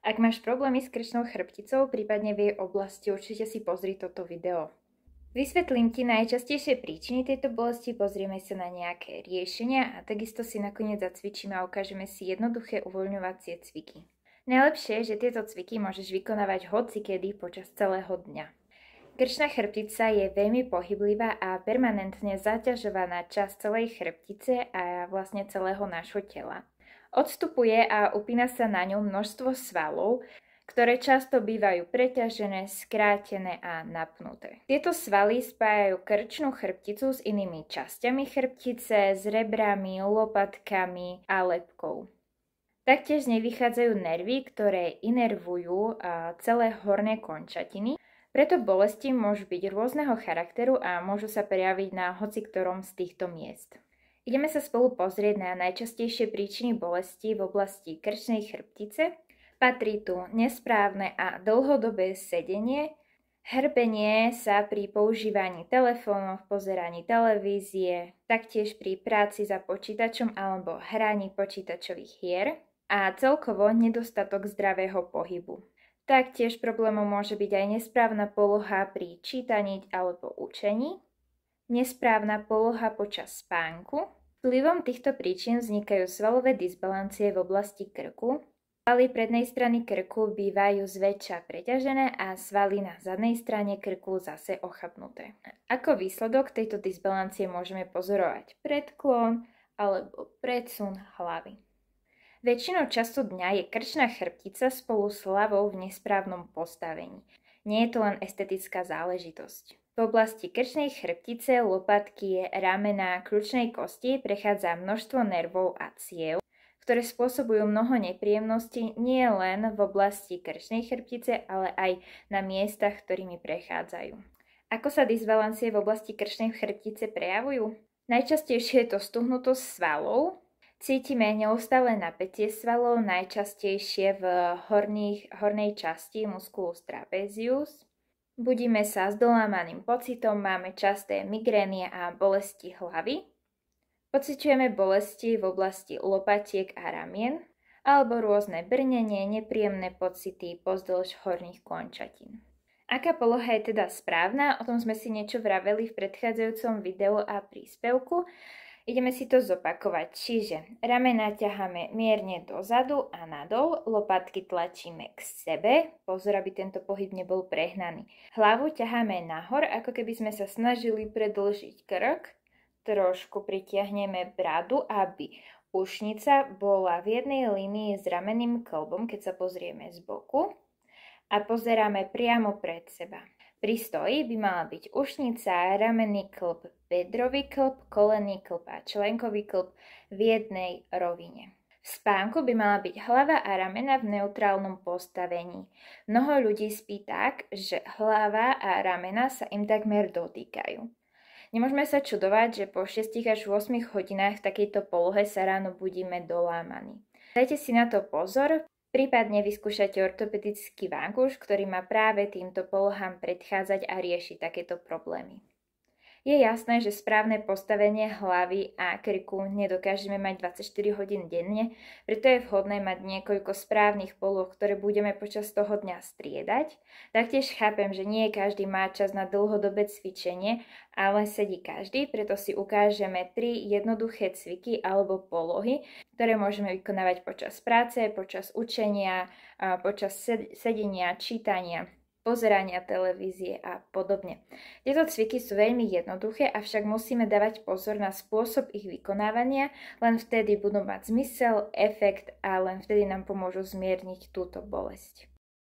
Ak máš problémy s krčnou chrbticou, prípadne v jej oblasti, určite si pozri toto video. Vysvetlím ti najčastejšie príčiny tejto bolesti, pozrieme sa na nejaké riešenia a takisto si nakoniec zacvičíme a ukážeme si jednoduché uvoľňovacie cviky. Najlepšie je, že tieto cviky môžeš vykonávať hocikedy počas celého dňa. Krčná chrbtica je veľmi pohyblivá a permanentne zaťažovaná časť celej chrbtice a vlastne celého nášho tela. Odstupuje a upína sa na ňu množstvo svalov, ktoré často bývajú preťažené, skrátené a napnuté. Tieto svaly spájajú krčnú chrbticu s inými časťami chrbtice, s rebrami, lopatkami a lebkou. Taktiež z nej vychádzajú nervy, ktoré inervujú celé horné končatiny. Preto bolesti môžu byť rôzneho charakteru a môžu sa prejaviť na hociktorom z týchto miest. Ideme sa spolu pozrieť na najčastejšie príčiny bolesti v oblasti krčnej chrbtice. Patrí tu nesprávne a dlhodobé sedenie, hrbenie sa pri používaní telefónov, pozeraní televízie, taktiež pri práci za počítačom alebo hraní počítačových hier a celkovo nedostatok zdravého pohybu. Taktiež problémom môže byť aj nesprávna poloha pri čítaní alebo učení, nesprávna poloha počas spánku. Vplyvom týchto príčin vznikajú svalové dysbalancie v oblasti krku. Svaly prednej strany krku bývajú zväčša preťažené a svaly na zadnej strane krku zase ochabnuté. Ako výsledok tejto dysbalancie môžeme pozorovať predklon alebo predsun hlavy. Väčšinou času dňa je krčná chrbtica spolu s hlavou v nesprávnom postavení. Nie je to len estetická záležitosť. V oblasti krčnej chrbtice, lopatky, ramena, kľúčnej kosti prechádza množstvo nervov a ciev, ktoré spôsobujú mnoho nepríjemností nie len v oblasti krčnej chrbtice, ale aj na miestach, ktorými prechádzajú. Ako sa dysbalancie v oblasti krčnej chrbtice prejavujú? Najčastejšie je to stuhnutosť svalov. Cítime neustále napätie svalov, najčastejšie v hornej časti musculus trapezius. Budíme sa s dolámaným pocitom, máme časté migrény a bolesti hlavy. Pociťujeme bolesti v oblasti lopatiek a ramien, alebo rôzne brnenie, nepríjemné pocity pozdĺž horných končatín. Aká poloha je teda správna? O tom sme si niečo vraveli v predchádzajúcom videu a príspevku. Ideme si to zopakovať, čiže ramená ťaháme mierne dozadu a nadol, lopatky tlačíme k sebe, pozor, aby tento pohyb nebol prehnaný. Hlavu ťaháme nahor, ako keby sme sa snažili predĺžiť krk, trošku pritiahneme bradu, aby ušnica bola v jednej línii s ramenným kĺbom, keď sa pozrieme z boku a pozeráme priamo pred seba. Pri stoji by mala byť ušnica, ramenný kĺb, bedrový kĺb, kolenný kĺb a členkový kĺb v jednej rovine. V spánku by mala byť hlava a ramena v neutrálnom postavení. Mnoho ľudí spí tak, že hlava a ramena sa im takmer dotýkajú. Nemôžeme sa čudovať, že po 6 až 8 hodinách v takejto polohe sa ráno budíme dolámaní. Dajte si na to pozor. Prípadne vyskúšajte ortopedický vankúš, ktorý má práve týmto polohám predchádzať a riešiť takéto problémy. Je jasné, že správne postavenie hlavy a krku nedokážeme mať 24 hodín denne, preto je vhodné mať niekoľko správnych poloh, ktoré budeme počas toho dňa striedať. Taktiež chápem, že nie každý má čas na dlhodobé cvičenie, ale sedí každý, preto si ukážeme 3 jednoduché cviky alebo polohy, ktoré môžeme vykonávať počas práce, počas učenia, počas sedenia, čítania, pozerania televízie a podobne. Tieto cviky sú veľmi jednoduché, avšak musíme dávať pozor na spôsob ich vykonávania, len vtedy budú mať zmysel, efekt a len vtedy nám pomôžu zmierniť túto bolesť.